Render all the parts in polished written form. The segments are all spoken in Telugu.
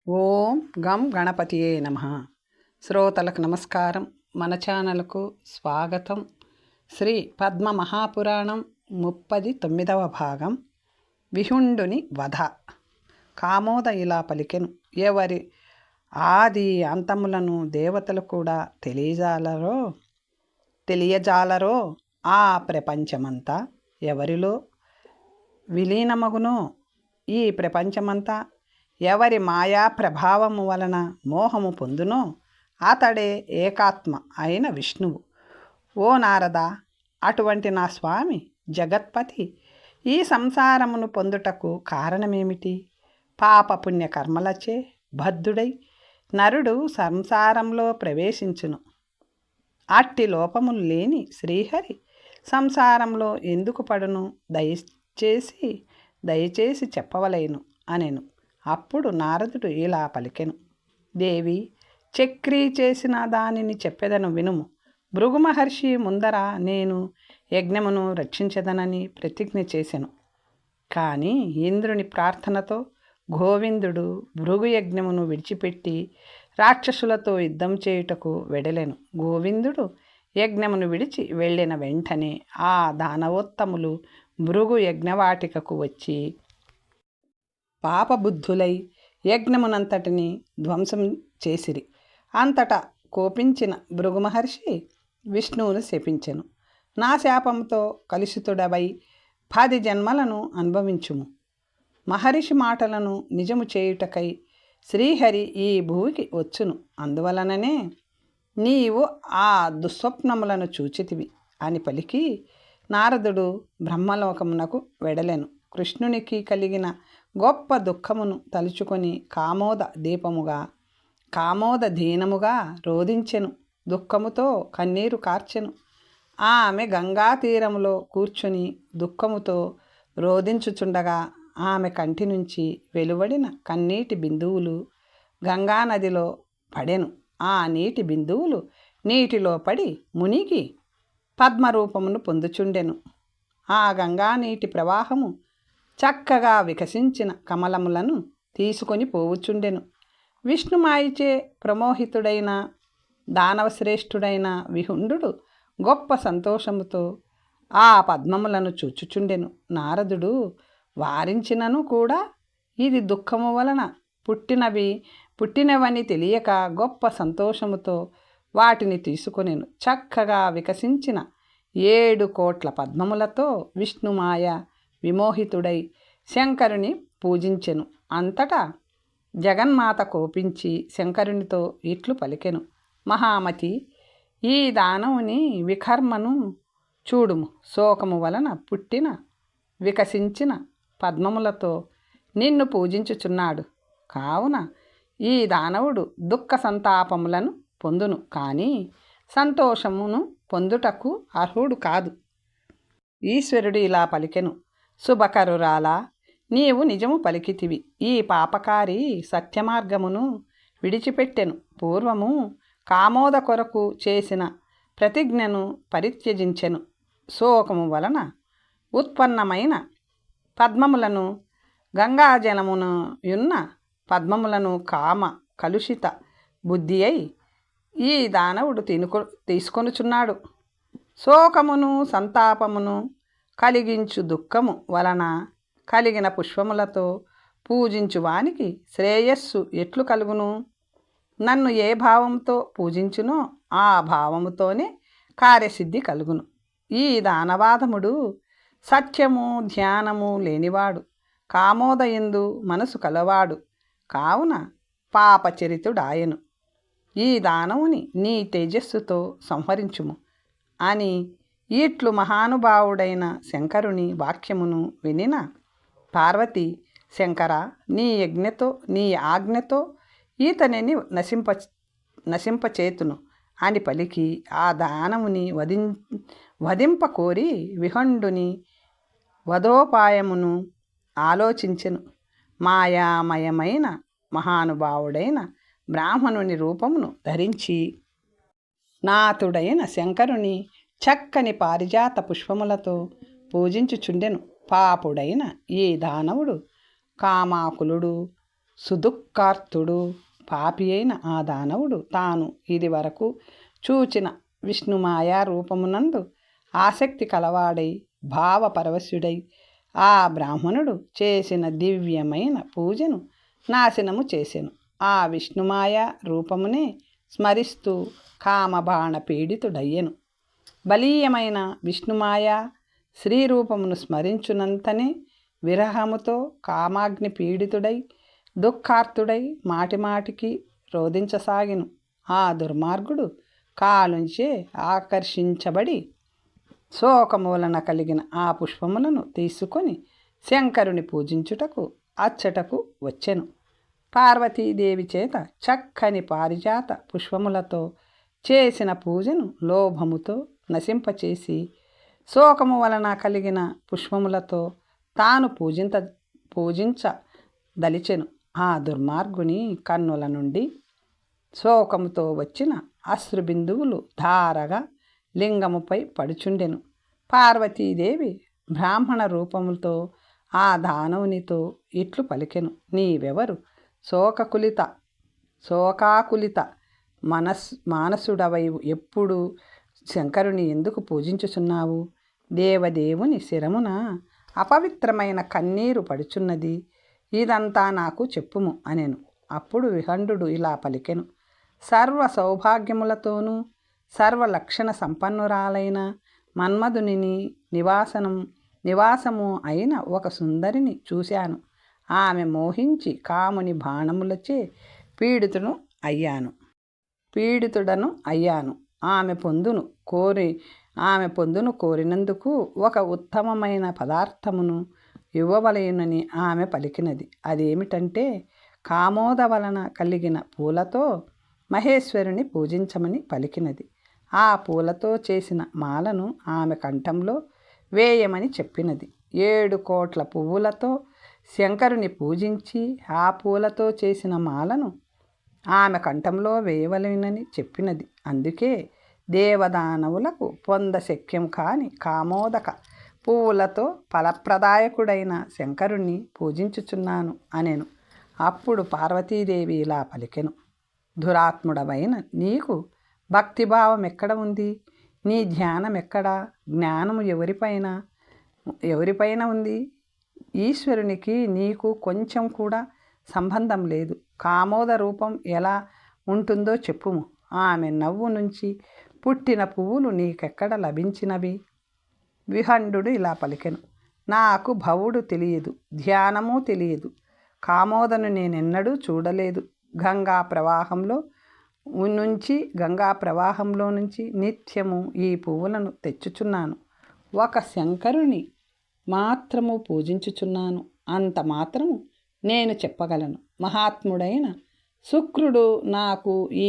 ఓం గం గణపతియే నమః. శ్రోతలకు నమస్కారం. మన ఛానల్కు స్వాగతం. శ్రీ పద్మ మహాపురాణం 39వ భాగం. విహుండుని వధ. కామోద ఇలా పలికెను: ఎవరి ఆది అంతములను దేవతలు కూడా తెలియజాలరో ఆ ప్రపంచమంతా ఎవరిలో విలీనమగునో, ఈ ప్రపంచమంతా ఎవరి మాయా ప్రభావము వలన మోహము పొందునో అతడే ఏకాత్మ అయిన విష్ణువు. ఓ నారద, అటువంటి నా స్వామి జగత్పతి ఈ సంసారమును పొందుటకు కారణమేమిటి? పాపపుణ్య కర్మలచే బద్ధుడై నరుడు సంసారంలో ప్రవేశించును. అట్టి లోపములు లేని శ్రీహరి సంసారంలో ఎందుకు పడును? దయచేసి చెప్పవలేను అనెను. అప్పుడు నారదుడు ఇలా పలికెను: దేవి, చక్రీ చేసిన దానిని చెప్పెదను వినుము. భృగు మహర్షి ముందర నేను యజ్ఞమును రక్షించదనని ప్రతిజ్ఞ చేసెను. కానీ ఇంద్రుని ప్రార్థనతో గోవిందుడు భృగు యజ్ఞమును విడిచిపెట్టి రాక్షసులతో యుద్ధం చేయుటకు వెడలెను. గోవిందుడు యజ్ఞమును విడిచి వెళ్ళిన వెంటనే ఆ దానవోత్తములు భృగు యజ్ఞవాటికకు వచ్చి పాపబుద్ధులై యజ్ఞమునంతటిని ధ్వంసం చేసిరి. అంతటా కోపించిన భృగు మహర్షి విష్ణువును శపించెను. నా శాపంతో కలుషితుడవై 10 జన్మలను అనుభవించుము. మహర్షి మాటలను నిజము చేయుటకై శ్రీహరి ఈ భూమికి వచ్చును. అందువలననే నీవు ఆ దుస్వప్నములను చూచితివి అని పలికి నారదుడు బ్రహ్మలోకమునకు వెడలెను. కృష్ణునికి కలిగిన గొప్ప దుఃఖమును తలుచుకొని కామోద దీనముగా రోధించెను. దుఃఖముతో కన్నీరు కార్చెను. ఆమె గంగా తీరములో కూర్చుని దుఃఖముతో రోధించుచుండగా ఆమె కంటి నుంచి వెలువడిన కన్నీటి బిందువులు గంగానదిలో పడెను. ఆ నీటి బిందువులు నీటిలో పడి మునిగి పద్మరూపమును పొందుచుండెను. ఆ గంగా నీటి ప్రవాహము చక్కగా వికసించిన కమలములను తీసుకొని పోవుచుండెను. విష్ణుమాయిచే ప్రమోహితుడైన దానవశ్రేష్ఠుడైన విహుండు గొప్ప సంతోషముతో ఆ పద్మములను చూచుచుండెను. నారదుడు వారించినను కూడా ఇది దుఃఖము వలన పుట్టినవని తెలియక గొప్ప సంతోషముతో వాటిని తీసుకొనెను. చక్కగా వికసించిన 7 కోట్ల పద్మములతో విష్ణుమాయ విమోహితుడై శంకరుని పూజించెను. అంతటా జగన్మాత కోపించి శంకరునితో ఇట్లు పలికెను: మహామతి, ఈ దానవుని వికర్మను చూడుము. శోకము వలన పుట్టిన వికసించిన పద్మములతో నిన్ను పూజించుచున్నాడు. కావున ఈ దానవుడు దుఃఖ సంతాపములను పొందును, కానీ సంతోషమును పొందుటకు అర్హుడు కాదు. ఈశ్వరుడు ఇలా పలికెను: శుభకరురాలా, నీవు నిజము పలికితివి. ఈ పాపకారి సత్యమార్గమును విడిచిపెట్టెను. పూర్వము కామోద కొరకు చేసిన ప్రతిజ్ఞను పరిత్యజించెను. శోకము వలన ఉత్పన్నమైన పద్మములను గంగాజలమును యున్న పద్మములను కామ కలుషిత బుద్ధి అయి ఈ దానవుడు తీసుకొనుచున్నాడు. శోకమును సంతాపమును కలిగించు దుఃఖము వలన కలిగిన పుష్పములతో పూజించు వానికి శ్రేయస్సు ఎట్లు కలుగును? నన్ను ఏ భావంతో పూజించునో ఆ భావముతోనే కార్యసిద్ధి కలుగును. ఈ దానవాదముడు సత్యము ధ్యానము లేనివాడు, కామోదయందు మనసు కలవాడు, కావున పాపచరితుడాయను. ఈ దానవుని నీ తేజస్సుతో సంహరించుము అని ఇట్లు మహానుభావుడైన శంకరుని వాక్యమును వినిన పార్వతి, శంకర, నీ ఆజ్ఞతో ఈతనిని నశింపచేతును అని పలికి ఆ దానవుని వధింపకోరి విహండుని వధోపాయమును ఆలోచించెను. మాయామయమైన మహానుభావుడైన బ్రాహ్మణుని రూపమును ధరించి నాథుడైన శంకరుని చక్కని పారిజాత పుష్పములతో పూజించుచుండెను. పాపుడైన ఈ దానవుడు కామాకులుడు సుదుఃఖార్తుడు పాపి అయిన ఆ దానవుడు తాను ఇది వరకు చూచిన విష్ణుమాయా రూపమునందు ఆసక్తి కలవాడై భావపరవశుడై ఆ బ్రాహ్మణుడు చేసిన దివ్యమైన పూజను నాశనము చేసెను. ఆ విష్ణుమాయ రూపమునే స్మరిస్తూ కామబాణ పీడితుడయ్యెను. బలీయమైన విష్ణుమాయ శ్రీరూపమును స్మరించునంతనే విరహముతో కామాగ్ని పీడితుడై దుఃఖార్తుడై మాటిమాటికి రోధించసాగిను. ఆ దుర్మార్గుడు కాలుంచే ఆకర్షించబడి శోకము వలన కలిగిన ఆ పుష్పములను తీసుకొని శంకరుని పూజించుటకు అచ్చటకు వచ్చెను. పార్వతీదేవి చేత చక్కని పారిజాత పుష్పములతో చేసిన పూజను లోభముతో నశింపచేసి శోకము వలన కలిగిన పుష్పములతో తాను పూజించదలిచెను. ఆ దుర్మార్గుని కన్నుల నుండి శోకముతో వచ్చిన అశ్రుబిందువులు ధారగా లింగముపై పడుచుండెను. పార్వతీదేవి బ్రాహ్మణ రూపముతో ఆ దానవునితో ఇట్లు పలికెను. నీవెవరు? శోకాకులిత మానసుడవై ఎప్పుడు శంకరుని ఎందుకు పూజించుచున్నావు? దేవదేవుని శిరమున అపవిత్రమైన కన్నీరు పడుచున్నది. ఇదంతా నాకు చెప్పుము అనెను. అప్పుడు విహండు ఇలా పలికెను. సర్వ సౌభాగ్యములతోనూ సర్వలక్షణ సంపన్నురాలైన మన్మధుని నివాసము అయిన ఒక సుందరిని చూశాను. ఆమె మోహించి కాముని బాణములచే పీడితుడను అయ్యాను. ఆమె పొందును కోరినందుకు ఒక ఉత్తమమైన పదార్థమును ఇవ్వవలయునని ఆమె పలికినది. అదేమిటంటే కామోద వలన కలిగిన పూలతో మహేశ్వరుని పూజించమని పలికినది. ఆ పూలతో చేసిన మాలను ఆమె కంఠంలో వేయమని చెప్పినది. 7 కోట్ల పువ్వులతో శంకరుని పూజించి ఆ పూలతో చేసిన మాలను ఆమె కంఠంలో వేయవలెనని చెప్పినది. అందుకే దేవదానవులకు పొందశక్యం కాని కామోదక పువ్వులతో ఫలప్రదాయకుడైన శంకరుణ్ణి పూజించుచున్నాను అనెను. అప్పుడు పార్వతీదేవి ఇలా పలికెను. దురాత్ముడవైన నీకు భక్తిభావం ఎక్కడ ఉంది? నీ ధ్యానం ఎక్కడా? జ్ఞానము ఎవరిపైన ఉంది? ఈశ్వరునికి నీకు కొంచెం కూడా సంబంధం లేదు. కామోద రూపం ఎలా ఉంటుందో చెప్పుము. ఆమె నవ్వు నుంచి పుట్టిన పువ్వులు నీకెక్కడ లభించినవి? విహండు ఇలా పలికెను. నాకు భవుడు తెలియదు, ధ్యానము తెలియదు. కామోదను నేనెన్నడూ చూడలేదు. గంగా ప్రవాహంలో నుంచి నిత్యము ఈ పువ్వులను తెచ్చుచున్నాను. ఒక శంకరుని మాత్రము పూజించుచున్నాను. అంత మాత్రము నేను చెప్పగలను. మహాత్ముడైన శుక్రుడు నాకు ఈ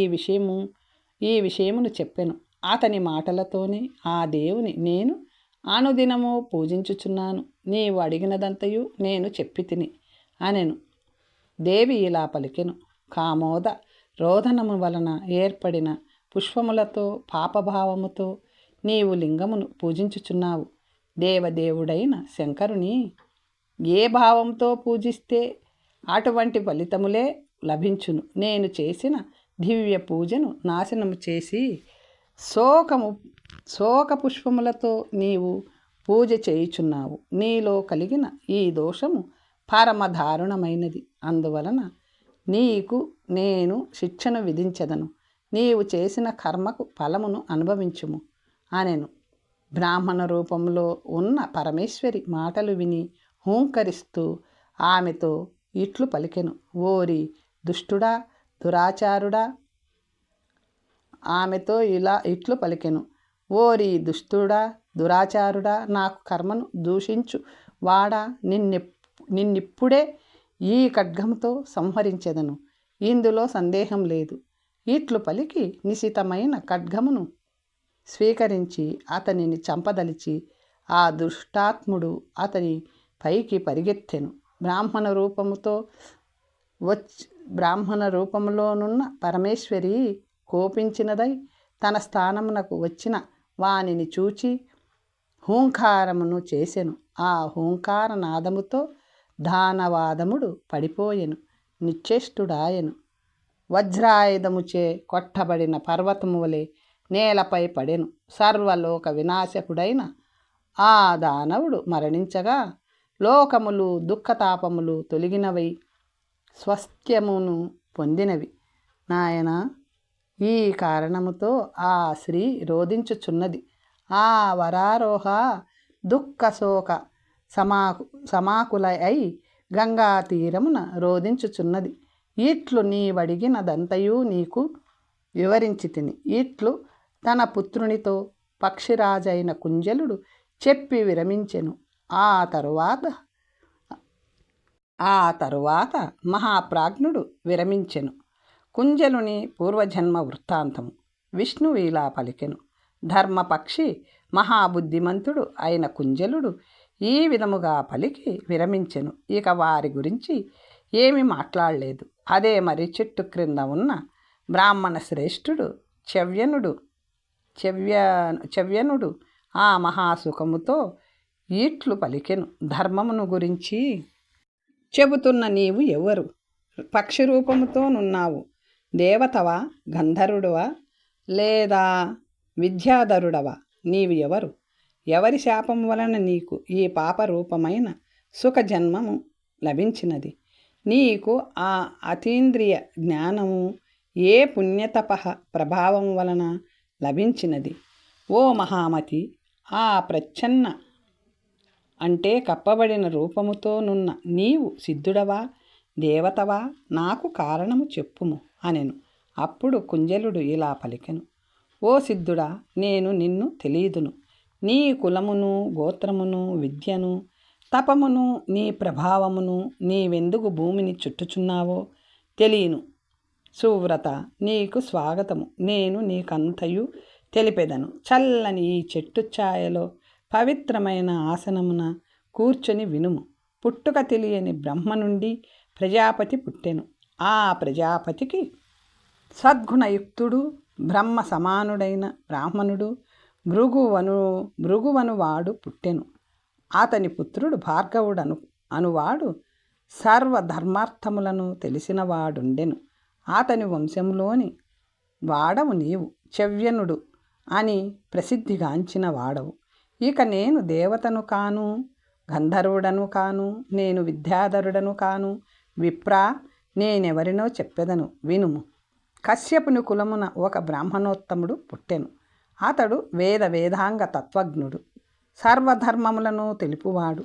విషయమును చెప్పెను. అతని మాటలతోనే ఆ దేవుని నేను అనుదినము పూజించుచున్నాను. నీవు అడిగినదంతయు నేను చెప్పి తిని అనెను. దేవి ఇలా పలికెను. కామోద రోదనము వలన ఏర్పడిన పుష్పములతో పాపభావముతో నీవు లింగమును పూజించుచున్నావు. దేవదేవుడైన శంకరుని ఏ భావంతో పూజిస్తే అటువంటి ఫలితములే లభించును. నేను చేసిన దివ్య పూజను నాశనము చేసి శోక పుష్పములతో నీవు పూజ చేయుచున్నావు. నీలో కలిగిన ఈ దోషము పరమదారుణమైనది. అందువలన నీకు నేను శిక్షను విధించదను. నీవు చేసిన కర్మకు ఫలమును అనుభవించుము అనెను. బ్రాహ్మణ రూపంలో ఉన్న పరమేశ్వరి మాటలు విని హూంకరిస్తూ ఆమెతో ఇట్లు పలికెను. ఓరి దుష్టుడా, దురాచారుడా. ఆమెతో ఇట్లు పలికెను. ఓరి దుష్టుడా, దురాచారుడా, నాకు కర్మను దూషించు వాడా, నిన్నిప్పుడే ఈ ఖడ్గంతో సంహరించెదను. ఇందులో సందేహం లేదు. ఇట్లు పలికి నిశితమైన ఖడ్గమును స్వీకరించి అతనిని చంపదలిచి ఆ దుష్టాత్ముడు అతని పైకి పరిగెత్తెను. బ్రాహ్మణ రూపంలోనున్న పరమేశ్వరి కోపించినదై తన స్థానమునకు వచ్చిన వానిని చూచి హూంకారమును చేసెను. ఆ హూంకార నాదముతో దానవాదముడు పడిపోయెను. నిశ్చేష్టుడాయను. వజ్రాయుధముచే కొట్టబడిన పర్వతము వలె నేలపై పడెను. సర్వలోక వినాశకుడైన ఆ దానవుడు మరణించగా లోకములు దుఃఖతాపములు తొలగినవై స్వస్థ్యమును పొందినవి. నాయన, ఈ కారణముతో ఆ స్త్రీ రోధించుచున్నది. ఆ వరారోహ దుఃఖ శోక సమాకుల అయి గంగా తీరమున రోధించుచున్నది. ఇట్లు నీవడిగినదంతయు నీకు వివరించి తిని. ఇట్లు తన పుత్రునితో పక్షిరాజైన కుంజలుడు చెప్పి విరమించెను. ఆ తరువాత మహాప్రాజ్ఞుడు విరమించెను. కుంజలుని పూర్వజన్మ వృత్తాంతము. విష్ణువు ఇలా పలికెను. ధర్మపక్షి మహాబుద్ధిమంతుడు అయిన కుంజలుడు ఈ విధముగా పలికి విరమించెను. ఇక వారి గురించి ఏమీ మాట్లాడలేదు. అదే మరి చెట్టు క్రింద ఉన్న బ్రాహ్మణ శ్రేష్ఠుడు చవ్యనుడు ఆ మహాసుఖముతో ఇట్లు పలికెను. ధర్మమును గురించి చెబుతున్న నీవు ఎవరు? పక్షి రూపముతో నున్నావు. దేవతవా, గంధర్వుడవా, లేదా విద్యాధరుడవా? నీవు ఎవరు? ఎవరి శాపం వలన నీకు ఈ పాపరూపమైన సుఖజన్మము లభించినది? నీకు ఆ అతీంద్రియ జ్ఞానము ఏ పుణ్యతప ప్రభావం వలన లభించినది? ఓ మహామతి, ఆ ప్రచ్ఛన్న అంటే కప్పబడిన రూపముతోనున్న నీవు సిద్ధుడవా, దేవతవా? నాకు కారణము చెప్పుము అనెను. అప్పుడు కుంజలుడు ఇలా పలికెను. ఓ సిద్ధుడా, నేను నిన్ను తెలియదును. నీ కులమును, గోత్రమును, విద్యను, తపమును, నీ ప్రభావమును, నీవెందుకు భూమిని చుట్టుచున్నావో తెలియను. సువ్రత, నీకు స్వాగతము. నేను నీకంతయు తెలిపెదను. చల్లని ఈ చెట్టు ఛాయలో పవిత్రమైన ఆసనమున కూర్చొని వినుము. పుట్టుక తెలియని బ్రహ్మ నుండి ప్రజాపతి పుట్టెను. ఆ ప్రజాపతికి సద్గుణయుక్తుడు బ్రహ్మ సమానుడైన బ్రాహ్మణుడు భృగువను వాడు పుట్టెను. అతని పుత్రుడు భార్గవుడు అనువాడు సర్వధర్మార్థములను తెలిసినవాడుండెను. అతని వంశంలోని వాడవు నీవు. చవ్యనుడు అని ప్రసిద్ధిగాంచిన వాడవు. ఇక నేను దేవతను కాను, గంధర్వుడను కాను, నేను విద్యాధరుడను కాను. విప్రా, నేనెవరినో చెప్పెదను వినుము. కశ్యపుని కులమున ఒక బ్రాహ్మణోత్తముడు పుట్టెను. అతడు వేదాంగ తత్వజ్ఞుడు, సర్వధర్మములను తెలుపువాడు,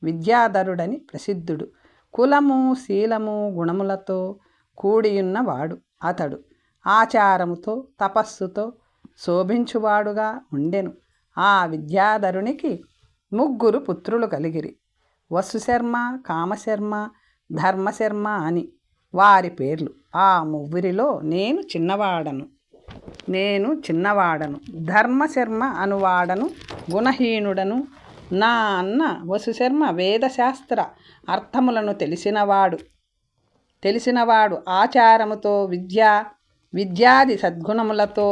విద్యాధరుడని ప్రసిద్ధుడు. కులము, శీలము, గుణములతో కూడియున్నవాడు. అతడు ఆచారముతో తపస్సుతో శోభించువాడుగా ఉండెను. ఆ విద్యాధరునికి 3 పుత్రులు కలిగిరి. వసుశర్మ, కామశర్మ, ధర్మశర్మ అని వారి పేర్లు. ఆ 3 నేను చిన్నవాడను. ధర్మశర్మ అనువాడను గుణహీనుడను. నా అన్న వసుశర్మ వేదశాస్త్ర అర్థములను తెలిసినవాడు, ఆచారముతో విద్యాది సద్గుణములతో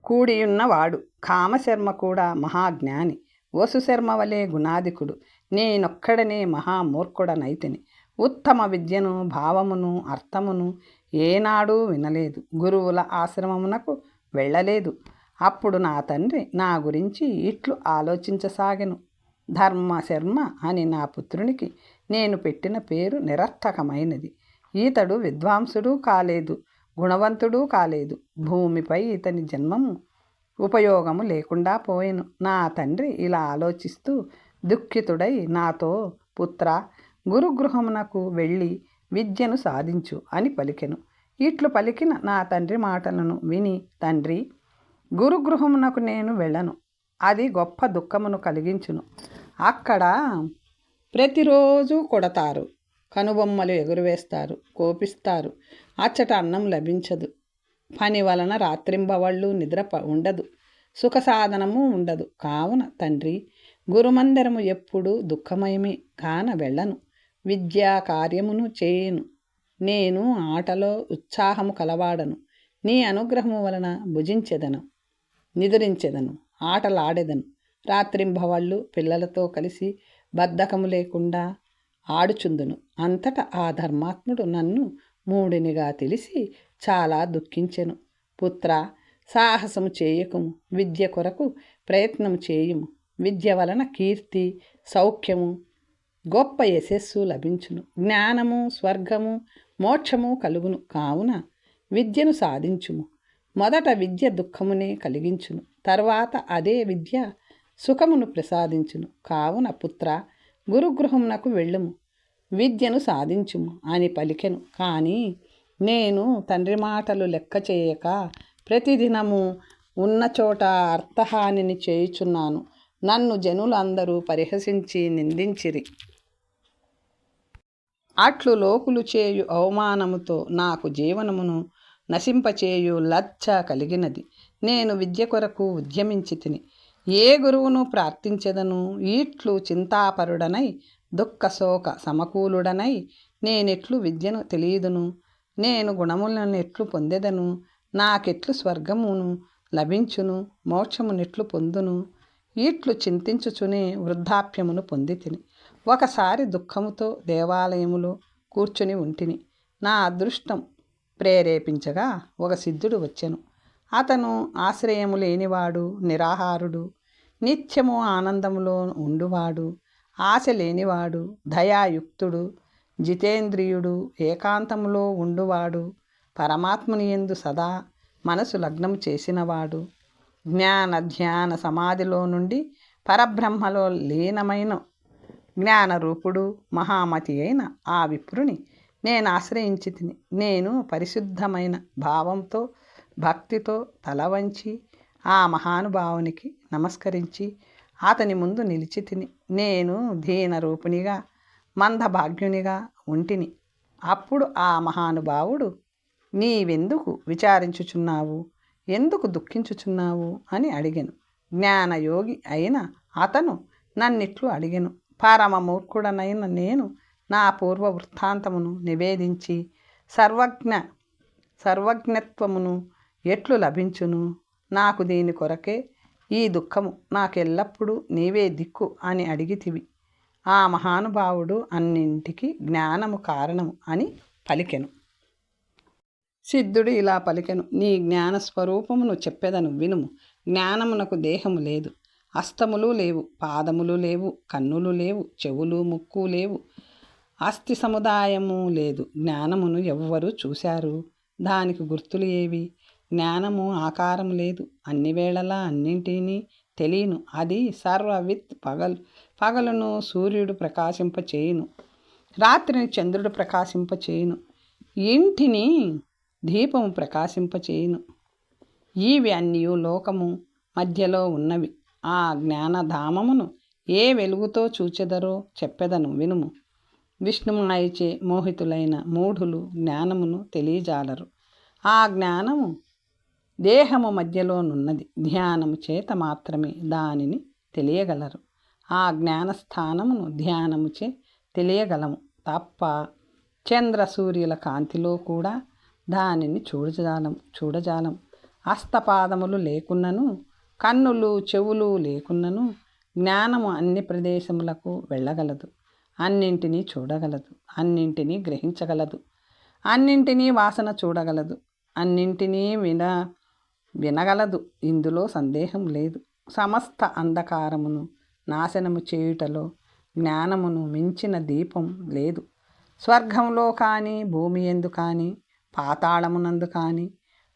కూడియున్నవాడు. కామశర్మ కూడా మహాజ్ఞాని, వసుశర్మ వలె గుణాధికుడు. నేనొక్కడనే మహామూర్ఖుడనైతిని. ఉత్తమ విద్యను, భావమును, అర్థమును ఏనాడూ వినలేదు. గురువుల ఆశ్రమమునకు వెళ్ళలేదు. అప్పుడు నా తండ్రి నా గురించి ఇట్లు ఆలోచించసాగెను. ధర్మశర్మ అని నా పుత్రునికి నేను పెట్టిన పేరు నిరర్థకమైనది. ఈతడు విద్వాంసుడు కాలేదు, గుణవంతుడు కాలేదు. భూమిపై ఇతని జన్మము ఉపయోగము లేకుండా పోయెను. నా తండ్రి ఇలా ఆలోచిస్తూ దుఃఖితుడై నాతో, పుత్ర, గురుగృహమునకు వెళ్ళి విద్యను సాధించు అని పలికెను. ఇట్లు పలికిన నా తండ్రి మాటలను విని, తండ్రి, గురుగృహమునకు నేను వెళ్ళను. అది గొప్ప దుఃఖమును కలిగించును. అక్కడ ప్రతిరోజు కొడతారు, కనుబొమ్మలు ఎగురువేస్తారు, కోపిస్తారు. అచ్చట అన్నం లభించదు. పని వలన రాత్రింబవళ్ళు నిద్ర ఉండదు, సుఖ సాధనము ఉండదు. కావున తండ్రి, గురుమందిరము ఎప్పుడు దుఃఖమయమే, కాన వెళ్ళను. విద్యా కార్యమును చేయను. నేను ఆటలో ఉత్సాహము కలవాడను. నీ అనుగ్రహము వలన భుజించెదను, నిద్రించెదను, ఆటలాడెదను. రాత్రింబవళ్ళు పిల్లలతో కలిసి బద్ధకము లేకుండా ఆడుచుందును. అంతటా ఆ ధర్మాత్ముడు నన్ను మూడినిగా తెలిసి చాలా దుఃఖించెను. పుత్ర, సాహసము చేయకుము, విద్య కొరకు ప్రయత్నము చేయుము. విద్య వలన కీర్తి, సౌఖ్యము, గొప్ప యశస్సు లభించును. జ్ఞానము, స్వర్గము, మోక్షము కలుగును. కావున విద్యను సాధించుము. మొదట విద్య దుఃఖమునే కలిగించును, తర్వాత అదే విద్య సుఖమును ప్రసాదించును. కావున పుత్ర, గురుగృహమునకు వెళ్ళుము, విద్యను సాధించుము అని పలికెను. కానీ నేను తండ్రి మాటలు లెక్క చేయక ప్రతిదినము ఉన్న చోట అర్థహానిని చేయుచున్నాను. నన్ను జనులందరూ పరిహసించి నిందించిరి. అట్లు లోకులు చేయు అవమానముతో నాకు జీవనమును నశింపచేయు లజ్జ కలిగినది. నేను విద్య కొరకు ఉద్యమించి తిని ఏ గురువును ప్రార్థించెదను? ఇట్లు చింతాపరుడనై దుఃఖశోక సమకూలుడనై నేనెట్లు విద్యను తెలియదును? నేను గుణములను ఎట్లు పొందెదను? నాకెట్లు స్వర్గమును లభించును? మోక్షమునెట్లు పొందును? ఇట్లు చింతించుచునే వృద్ధాప్యమును పొంది తిని ఒకసారి దుఃఖముతో దేవాలయములో కూర్చుని ఉంటిని. నా అదృష్టం ప్రేరేపించగా ఒక సిద్ధుడు వచ్చెను. అతను ఆశ్రయము లేనివాడు, నిరాహారుడు, నిత్యము ఆనందములో ఉండువాడు, ఆశ లేనివాడు, దయాయుక్తుడు, జితేంద్రియుడు, ఏకాంతములో ఉండువాడు, పరమాత్మని యందు సదా మనసు లగ్నం చేసినవాడు, జ్ఞాన ధ్యాన సమాధిలో నుండి పరబ్రహ్మలో లీనమైన జ్ఞానరూపుడు, మహామతి అయిన ఆ విప్రుని నేను ఆశ్రయించి తిని. నేను పరిశుద్ధమైన భావంతో భక్తితో తల వంచి ఆ మహానుభావునికి నమస్కరించి అతని ముందు నిలిచి తిని. నేను దీనరూపిణిగా మందభాగ్యునిగా ఉంటిని. అప్పుడు ఆ మహానుభావుడు, నీవెందుకు విచారించుచున్నావు, ఎందుకు దుఃఖించుచున్నావు అని అడిగెను. జ్ఞానయోగి అయిన అతను నన్నిట్లు అడిగెను. పరమమూర్ఖుడనైన నేను నా పూర్వ వృత్తాంతమును నివేదించి సర్వజ్ఞత్వమును ఎట్లు లభించును? నాకు దీని కొరకే ఈ దుఃఖము, నాకెల్లప్పుడూ నీవే దిక్కు అని అడిగితివి. ఆ మహానుభావుడు అన్నింటికి జ్ఞానము కారణము అని పలికెను. సిద్ధుడు ఇలా పలికెను, నీ జ్ఞానస్వరూపమును చెప్పెదను వినుము. జ్ఞానమునకు దేహము లేదు, హస్తములు లేవు, పాదములు లేవు, కన్నులు లేవు, చెవులు ముక్కు లేవు, అస్థి సముదాయము లేదు. జ్ఞానమును ఎవ్వరూ చూశారు? దానికి గుర్తులు ఏవి? జ్ఞానము ఆకారం లేదు, అన్ని వేళలా అన్నింటినీ తెలియను. అది సర్వవిత్. పగలును సూర్యుడు ప్రకాశింపచేయును, రాత్రిని చంద్రుడు ప్రకాశింపచేయును, ఇంటిని దీపము ప్రకాశింపచేయును. ఇవి అన్నీ లోకము మధ్యలో ఉన్నవి. ఆ జ్ఞానధామమును ఏ వెలుగుతో చూచెదరో చెప్పెదను వినుము. విష్ణుమాయచే మోహితులైన మూఢులు జ్ఞానమును తెలియజాలరు. ఆ జ్ఞానము దేహము మధ్యలోనున్నది. ధ్యానము చేత మాత్రమే దానిని తెలియగలరు. ఆ జ్ఞానస్థానమును ధ్యానముచే తెలియగలము తప్ప చంద్ర సూర్యుల కాంతిలో కూడా దానిని చూడజాలం. హస్తపాదములు లేకున్నను, కన్నులు చెవులు లేకున్నను జ్ఞానము అన్ని ప్రదేశములకు వెళ్ళగలదు, అన్నింటినీ చూడగలదు, అన్నింటినీ గ్రహించగలదు, అన్నింటినీ వాసన చూడగలదు, అన్నింటినీ వినగలదు. ఇందులో సందేహం లేదు. సమస్త అంధకారమును నాశనము చేయుటలో జ్ఞానమును మించిన దీపం లేదు. స్వర్గంలో కానీ, భూమి యందు కానీ, పాతాళమునందు కానీ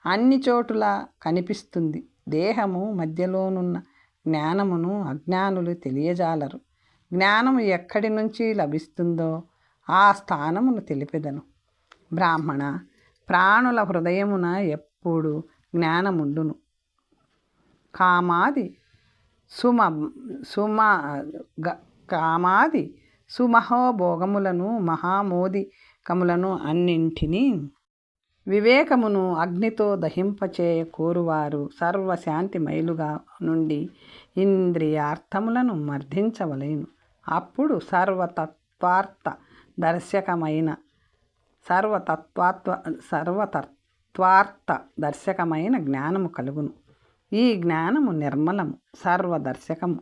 అన్ని చోటుల కనిపిస్తుంది. దేహము మధ్యలోనున్న జ్ఞానమును అజ్ఞానులు తెలియజాలరు. జ్ఞానము ఎక్కడి నుంచి లభిస్తుందో ఆ స్థానమును తెలిపెదను. బ్రాహ్మణ, ప్రాణుల హృదయమున ఎప్పుడు జ్ఞానముండును. కామాది సుమహోభోగములను మహామోదికములను అన్నింటినీ వివేకమును అగ్నితో దహింపచేయ కోరువారు సర్వశాంతిమయులుగా నుండి ఇంద్రియార్థములను మర్దించవలేను. అప్పుడు సర్వతత్వార్థ దర్శకమైన జ్ఞానము కలుగును. ఈ జ్ఞానము నిర్మలము, సర్వదర్శకము,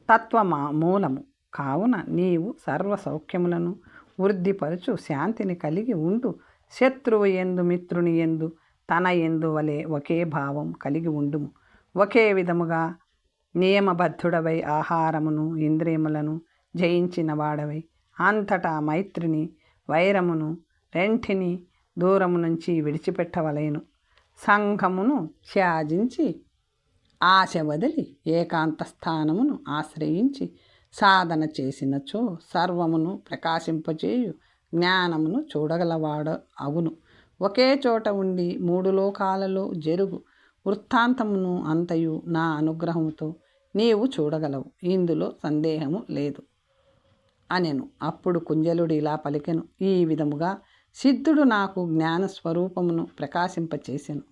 తత్వమూలము. కావున నీవు సర్వ సౌఖ్యములను వృద్ధిపరచు శాంతిని కలిగి ఉండు. శత్రువు ఎందు మిత్రుని ఎందు తన ఎందు వలె ఒకే భావం కలిగి ఉండుము. ఒకే విధముగా నియమబద్ధుడవై ఆహారమును ఇంద్రియములను జయించిన వాడవై అంతటా మైత్రిని వైరమును రెంటిని దూరము నుంచి విడిచిపెట్టవలేను. సంఘమును త్యాజించి ఆశ వదిలి ఏకాంత స్థానమును ఆశ్రయించి సాధన చేసినచో సర్వమును ప్రకాశింపచేయు జ్ఞానమును చూడగలవాడ అగును. ఒకే చోట ఉండి మూడు లోకాలలో జరుగు వృత్తాంతమును అంతయు నా అనుగ్రహముతో నీవు చూడగలవు, ఇందులో సందేహము లేదు అనెను. అప్పుడు కుంజలుడు ఇలా పలికెను, ఈ విధముగా సిద్ధుడు నాకు జ్ఞానస్వరూపమును ప్రకాశింపచేసెను.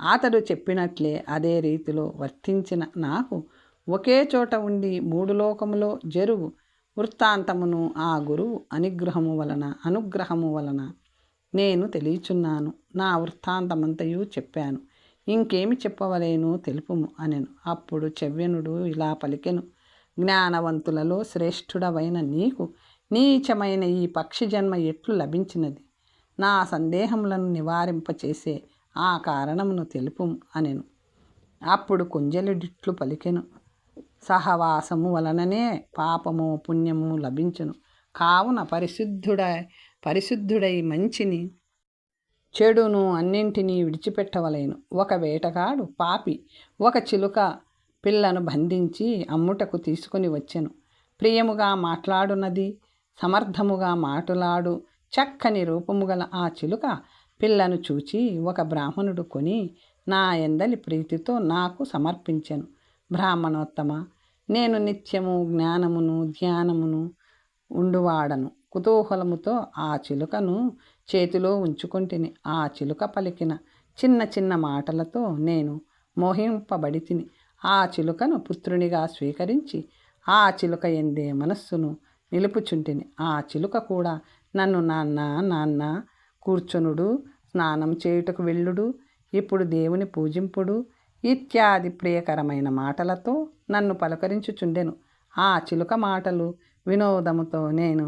అతడు చెప్పినట్లే అదే రీతిలో వర్తించిన నాకు ఒకే చోట ఉండి మూడు లోకములో జరుగు వృత్తాంతమును ఆ గురువు అనుగ్రహము వలన నేను తెలియచున్నాను. నా వృత్తాంతమంతయు చెప్పాను, ఇంకేమి చెప్పవలేను తెలుపుము అనెను. అప్పుడు చెవ్యనుడు ఇలా పలికెను, జ్ఞానవంతులలో శ్రేష్ఠుడవైన నీకు నీచమైన ఈ పక్షి జన్మ ఎట్లు లభించినది? నా సందేహములను నివారింపచేసే ఆ కారణమును తెలుపుము అనెను. అప్పుడు కుంజలుడిట్లు పలికెను, సహవాసము వలననే పాపము పుణ్యము లభించును. కావున పరిశుద్ధుడై మంచిని చెడును అన్నింటినీ విడిచిపెట్టవలేను. ఒక వేటగాడు పాపి ఒక చిలుక పిల్లను బంధించి అమ్ముటకు తీసుకొని వచ్చెను. ప్రియముగా మాట్లాడునది, సమర్థముగా మాట్లాడు చక్కని రూపము గల ఆ చిలుక పిల్లను చూచి ఒక బ్రాహ్మణుడు కొని నా ఎందలి ప్రీతితో నాకు సమర్పించెను. బ్రాహ్మణోత్తమ, నేను నిత్యము జ్ఞానమును ధ్యానమును ఉండువాడను. కుతూహలముతో ఆ చిలుకను చేతిలో ఉంచుకొంటిని. ఆ చిలుక పలికిన చిన్న చిన్న మాటలతో నేను మోహింపబడి తిని ఆ చిలుకను పుత్రునిగా స్వీకరించి ఆ చిలుక ఎందే మనస్సును నిలుపుచుంటిని. ఆ చిలుక కూడా నన్ను నాన్న కూర్చొనుడు, స్నానం చేయుటకు వెళ్ళుడు, ఇప్పుడు దేవుని పూజింపుడు ఇత్యాది ప్రియకరమైన మాటలతో నన్ను పలకరించుచుండెను. ఆ చిలుక మాటలు వినోదముతో నేను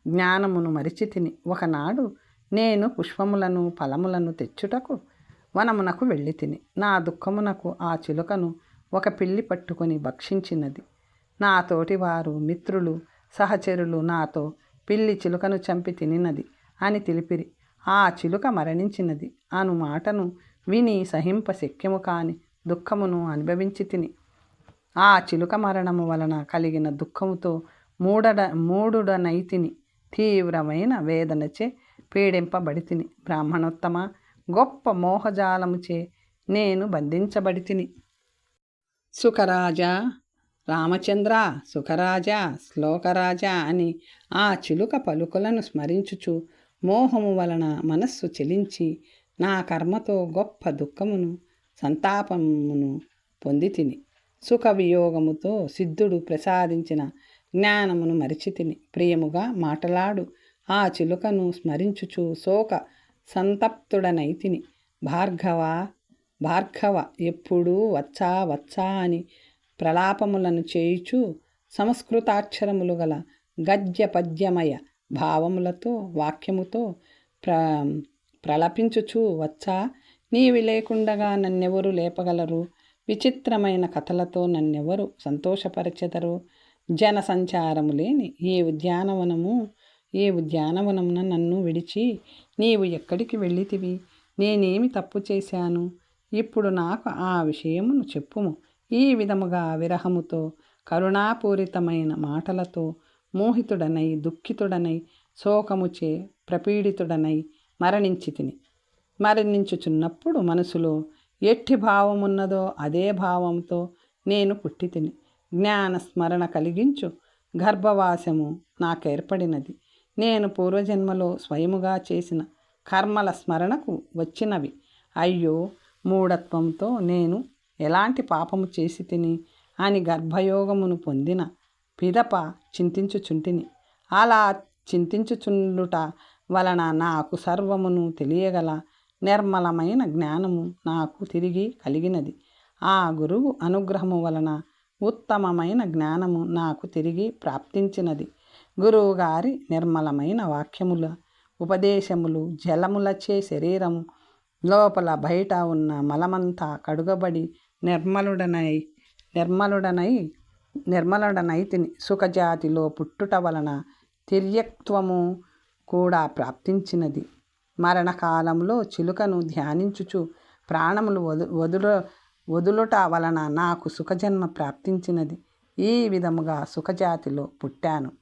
జ్ఞానమును మరిచి తిని ఒకనాడు నేను పుష్పములను ఫలములను తెచ్చుటకు వనమునకు వెళ్ళి తిని నా దుఃఖమునకు ఆ చిలుకను ఒక పిల్లి పట్టుకొని భక్షించినది. నా తోటివారు మిత్రులు సహచరులు నాతో పిల్లి చిలుకను చంపి తినినది అని తెలిపిరి. ఆ చిలుక మరణించినది అను మాటను విని సహింప శక్యము కాని దుఃఖమును అనుభవించి తిని ఆ చిలుక మరణము వలన కలిగిన దుఃఖముతో మూడుడనైతిని. తీవ్రమైన వేదనచే పీడింపబడి తిని. బ్రాహ్మణోత్తమ, గొప్ప మోహజాలముచే నేను బంధించబడి తిని. సుఖరాజా రామచంద్ర, సుఖరాజా, శ్లోకరాజా అని ఆ చిలుక పలుకులను స్మరించుచు మోహము వలన మనస్సు చెలించి నా కర్మతో గొప్ప దుఃఖమును సంతాపమును పొంది తిని. సుఖ వియోగముతో సిద్ధుడు ప్రసాదించిన జ్ఞానమును మరిచి తిని. ప్రియముగా మాటలాడు ఆ చిలుకను స్మరించుచు శోక సంతప్తుడనై తిని. భార్గవ ఎప్పుడూ వచ్చా అని ప్రలాపములను చేయుచు సంస్కృతాక్షరములు గల గద్య పద్యమయ భావములతో వాక్యముతో ప్రలపించుచు వచ్చా, నీవి లేకుండగా నన్నెవరు లేపగలరు? విచిత్రమైన కథలతో నన్నెవరు సంతోషపరచెదరు? జన సంచారము లేని ఈ ఉద్యానవనమున నన్ను విడిచి నీవు ఎక్కడికి వెళ్ళితివి? నేనేమి తప్పు చేశాను? ఇప్పుడు నాకు ఆ విషయమును చెప్పుము. ఈ విధముగా విరహముతో కరుణాపూరితమైన మాటలతో మోహితుడనై దుఃఖితుడనై శోకముచే ప్రపీడితుడనై మరణించుచున్నప్పుడు మనసులో ఎట్టి భావమున్నదో అదే భావంతో నేను పుట్టి తిని. జ్ఞాన స్మరణ కలిగించు గర్భవాసము నాకేర్పడినది. నేను పూర్వజన్మలో స్వయముగా చేసిన కర్మల స్మరణకు వచ్చినవి. అయ్యో, మూఢత్వంతో నేను ఎలాంటి పాపము చేసి తిని అని గర్భయోగమును పొందిన పిదప చింతించుచుంటిని. అలా చింతించుచుండుట వలన నాకు సర్వమును తెలియగల నిర్మలమైన జ్ఞానము నాకు తిరిగి కలిగినది. ఆ గురువు అనుగ్రహము వలన ఉత్తమమైన జ్ఞానము నాకు తిరిగి ప్రాప్తించినది. గురువుగారి నిర్మలమైన వాక్యముల ఉపదేశములు జలములచే శరీరము లోపల బయట ఉన్న మలమంతా కడుగబడి నిర్మలుడనైతిని. సుఖజాతిలో పుట్టుట వలన తిర్యక్త్వము కూడా ప్రాప్తించినది. మరణకాలంలో చిలుకను ధ్యానించుచు ప్రాణములు వదులుట వలన నాకు సుఖజన్మ ప్రాప్తించినది. ఈ విధముగా సుఖజాతిలో పుట్టాను.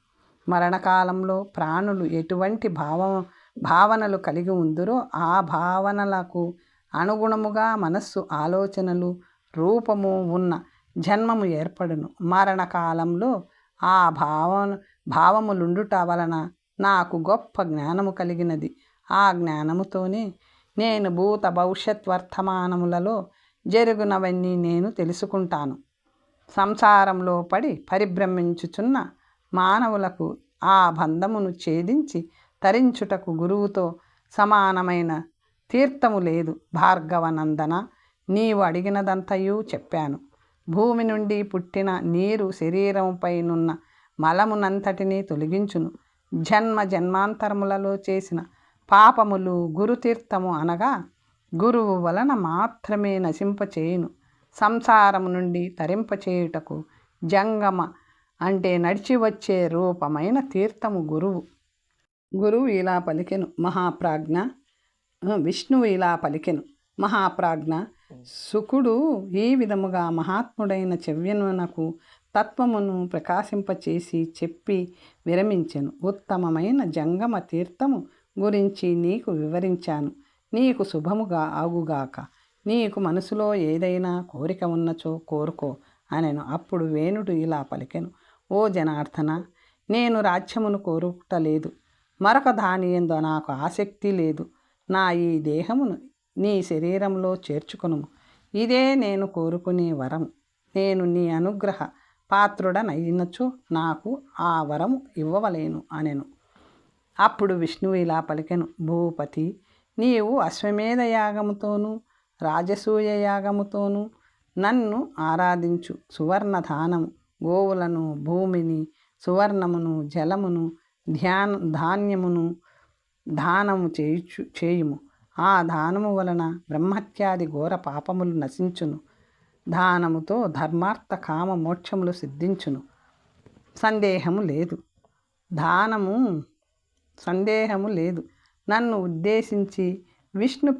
మరణకాలంలో ప్రాణులు ఎటువంటి భావనలు కలిగి ఉందురో ఆ భావనలకు అనుగుణముగా మనస్సు ఆలోచనలు రూపము ఉన్న జన్మము ఏర్పడును. మరణకాలంలో ఆ భావములుండుట వలన నాకు గొప్ప జ్ఞానము కలిగినది. ఆ జ్ఞానముతోనే నేను భూత భవిష్యత్ వర్తమానములలో జరుగునవన్నీ నేను తెలుసుకుంటాను. సంసారంలో పడి పరిభ్రమించుచున్న మానవులకు ఆ బంధమును ఛేదించి తరించుటకు గురువుతో సమానమైన తీర్థము లేదు. భార్గవనందన, నీవు అడిగినదంతయు చెప్పాను. భూమి నుండి పుట్టిన నీరు శరీరముపైనున్న మలమునంతటినీ తొలగించును. జన్మాంతరములలో చేసిన పాపములు గురుతీర్థము అనగా గురువు వలన మాత్రమే నశింపచేయును. సంసారము నుండి తరింపచేయుటకు జంగమ అంటే నడిచి వచ్చే రూపమైన తీర్థము గురువు. గురువు ఇలా పలికెను మహాప్రాజ్ఞ. విష్ణువు ఇలా పలికెను మహాప్రాజ్ఞ. శుకుడు ఈ విధముగా మహాత్ముడైన చెవ్యనునకు తత్వమును ప్రకాశింపచేసి చెప్పి విరమించెను. ఉత్తమమైన జంగమ తీర్థము గురించి నీకు వివరించాను. నీకు శుభముగా ఆగుగాక. నీకు మనసులో ఏదైనా కోరిక ఉన్నచో కోరుకో అనెను. అప్పుడు వేణుడు ఇలా పలికెను, ఓ జనార్దన, నేను రాజ్యమును కోరుటలేదు. మరొక దాని యందు నాకు ఆసక్తి లేదు. నా ఈ దేహమును నీ శరీరంలో చేర్చుకొనుము. ఇదే నేను కోరుకునే వరము. నేను నీ అనుగ్రహ పాత్రుడనైనచో నాకు ఆ వరము ఇవ్వవలేను అనెను. అప్పుడు విష్ణువు ఇలా పలికెను, భూపతి, నీవు అశ్వమేధ యాగముతోనూ రాజసూయ యాగముతోనూ నన్ను ఆరాధించు. సువర్ణధానము, గోవులను, భూమిని, సువర్ణమును, జలమును, ధాన్యమును దానము చేయుము. ఆ దానము వలన బ్రహ్మత్యాది ఘోర పాపములు నశించును. దానముతో ధర్మార్థ కామ మోక్షములు సిద్ధించును. సందేహము లేదు. నన్ను ఉద్దేశించి విష్ణు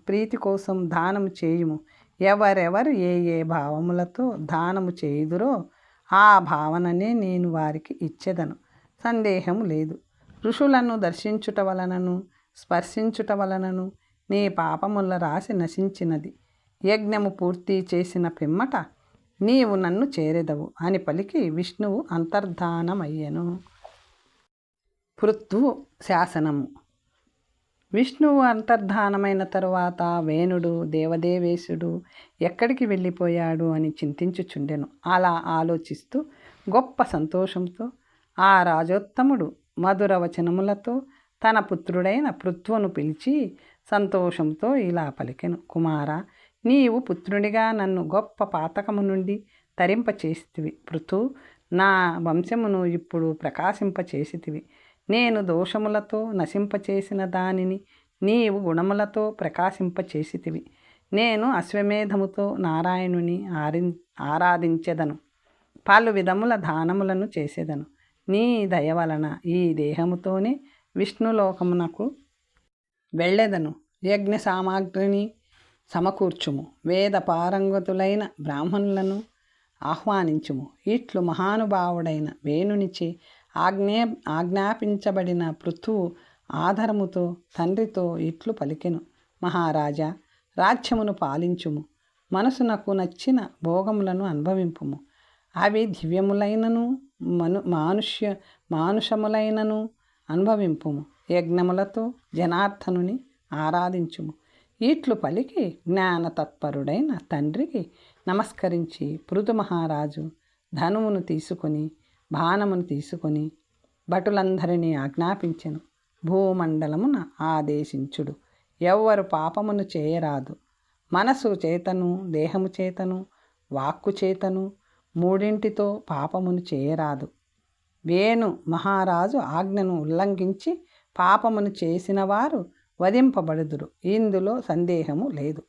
ప్రీతి కోసం దానము చేయుము. ఎవరెవరు ఏ ఏ భావములతో దానము చేయుదురో ఆ భావననే నేను వారికి ఇచ్చెదను. సందేహము లేదు. ఋషులను దర్శించుట వలనను స్పర్శించుట వలనను నీ పాపముల రాశి నశించినది. యజ్ఞము పూర్తి చేసిన పిమ్మట నీవు నన్ను చేరెదవు అని పలికి విష్ణువు అంతర్ధానమయ్యెను. పృథు శాసనము. విష్ణువు అంతర్ధానమైన తరువాత వేణుడు దేవదేవేశుడు ఎక్కడికి వెళ్ళిపోయాడు అని చింతించుచుండెను. అలా ఆలోచిస్తూ గొప్ప సంతోషంతో ఆ రాజోత్తముడు మధుర వచనములతో తన పుత్రుడైన పృథువును పిలిచి సంతోషంతో ఇలా పలికెను, కుమారా, నీవు పుత్రునిగా నన్ను గొప్ప పాతకము నుండి తరింపచేసితివి. పృథు, నా వంశమును ఇప్పుడు ప్రకాశింపచేసితివి. నేను దోషములతో నశింపచేసిన దానిని నీవు గుణములతో ప్రకాశింపచేసితివి. నేను అశ్వమేధముతో నారాయణుని ఆరాధించెదను. పలు విధముల దానములను చేసేదను. నీ దయ వలన ఈ దేహముతోనే విష్ణులోకమునకు వెళ్ళెదను. యజ్ఞ సామాగ్రిని సమకూర్చుము. వేద పారంగతులైన బ్రాహ్మణులను ఆహ్వానించుము. ఇట్లు మహానుభావుడైన వేణునిచే ఆజ్ఞాపించబడిన పృథువు ఆదరముతో తండ్రితో ఇట్లు పలికెను, మహారాజా, రాజ్యమును పాలించుము. మనసునకు నచ్చిన భోగములను అనుభవింపుము. అవి దివ్యములైనను మానుషములైనను అనుభవింపుము. యజ్ఞములతో జనార్దనుని ఆరాధించుము. ఇట్లు పలికి జ్ఞానతత్పరుడైన తండ్రికి నమస్కరించి పృథు మహారాజు ధనుమును తీసుకొని బాణమును తీసుకొని భటులందరినీ ఆజ్ఞాపించెను. భూమండలమున ఆదేశించుడు. ఎవ్వరు పాపమును చేయరాదు. మనసు చేతను, దేహము చేతను, వాక్కు చేతను, మూడింటితో పాపమును చేయరాదు. వేణు మహారాజు ఆజ్ఞను ఉల్లంఘించి పాపమును చేసిన వారు వధింపబడుదురు. ఇందులో సందేహము లేదు.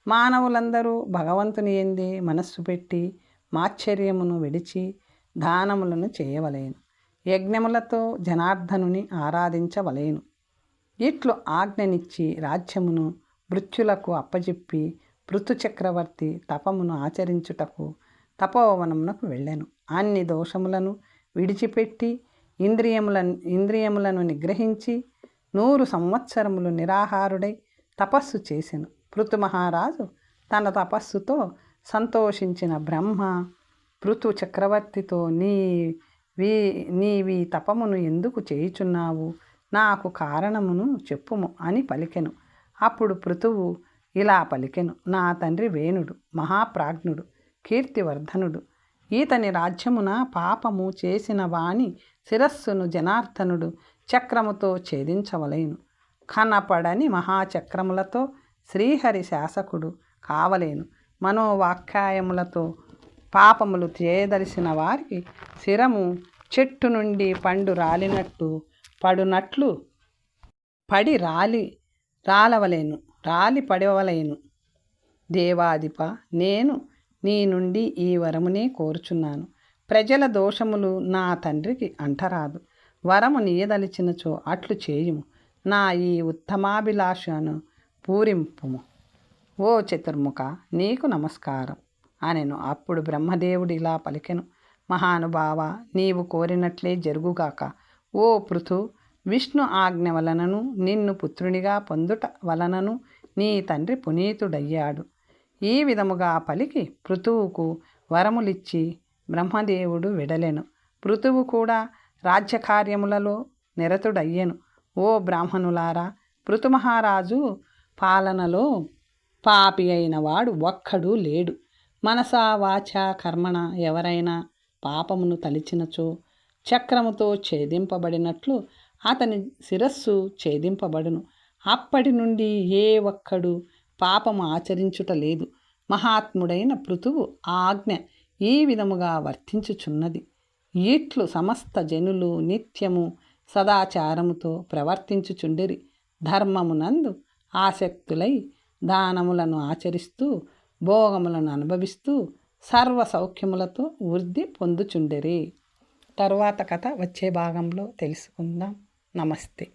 మానవులందరూ భగవంతుని యందే మనస్సు పెట్టి మాశ్చర్యమును విడిచి దానములను చేయవలేను. యజ్ఞములతో జనార్దనుని ఆరాధించవలేను. ఇట్లు ఆజ్ఞనిచ్చి రాజ్యమును మృత్యులకు అప్పజెప్పి పృథు చక్రవర్తి తపమును ఆచరించుటకు తపోవనమునకు వెళ్ళెను. అన్ని దోషములను విడిచిపెట్టి ఇంద్రియములను నిగ్రహించి 100 సంవత్సరములు నిరాహారుడై తపస్సు చేసెను. పృథు మహారాజు తన తపస్సుతో సంతోషించిన బ్రహ్మ పృథు చక్రవర్తితో నీవి తపమును ఎందుకు చేయుచున్నావు? నాకు కారణమును చెప్పుము అని పలికెను. అప్పుడు పృథువు ఇలా పలికెను. నా తండ్రి వేణుడు మహాప్రాజ్ఞుడు, కీర్తివర్ధనుడు. ఈతని రాజ్యమున పాపము చేసిన వాని శిరస్సును జనార్దనుడు చక్రముతో ఛేదించవలేను. కనపడని మహాచక్రములతో శ్రీహరి శాసకుడు కావలేను. మనోవాక్యాయములతో పాపములు చేయదలిసిన వారికి శిరము చెట్టు నుండి పండు రాలినట్టు పడునట్లు పడి రాలి పడవలేను. దేవాధిప, నేను నీ నుండి ఈ వరమునే కోరుచున్నాను. ప్రజల దోషములు నా తండ్రికి అంటరాదు. వరము నీయదలిచినచో అట్లు చేయుము. నా ఈ ఉత్తమాభిలాషను పూరింపుము. ఓ చతుర్ముఖ, నీకు నమస్కారం అనెను. అప్పుడు బ్రహ్మదేవుడు ఇలా పలికెను. మహానుభావ, నీవు కోరినట్లే జరుగుగాక. ఓ పృథు, విష్ణు ఆజ్ఞ వలనను నిన్ను పుత్రునిగా పొందుట వలనను నీ తండ్రి పునీతుడయ్యాడు. ఈ విధముగా పలికి పృథువుకు వరములిచ్చి బ్రహ్మదేవుడు వెడలెను. పృథువు కూడా రాజ్యకార్యములలో నిరతుడయ్యెను. ఓ బ్రాహ్మణులారా, పృథు మహారాజు పాలనలో పాపి అయిన వాడు ఒక్కడూ లేడు. మనసా వాచా కర్మణ ఎవరైనా పాపమును తలిచినచో చక్రముతో ఛేదింపబడినట్లు అతని శిరస్సు ఛేదింపబడును. అప్పటి నుండి ఏ ఒక్కడు పాపము ఆచరించుట లేదు. మహాత్ముడైన పృథువు ఆజ్ఞ ఈ విధముగా వర్తించుచున్నది. ఇట్లు సమస్త జనులు నిత్యము సదాచారముతో ప్రవర్తించుచుండిరి. ధర్మమునందు ఆసక్తులై దానములను ఆచరిస్తూ భోగములను అనుభవిస్తూ సర్వ సౌఖ్యములతో వృద్ధి పొందుచుండిరి. తరువాత కథ వచ్చే భాగంలో తెలుసుకుందాం. నమస్తే.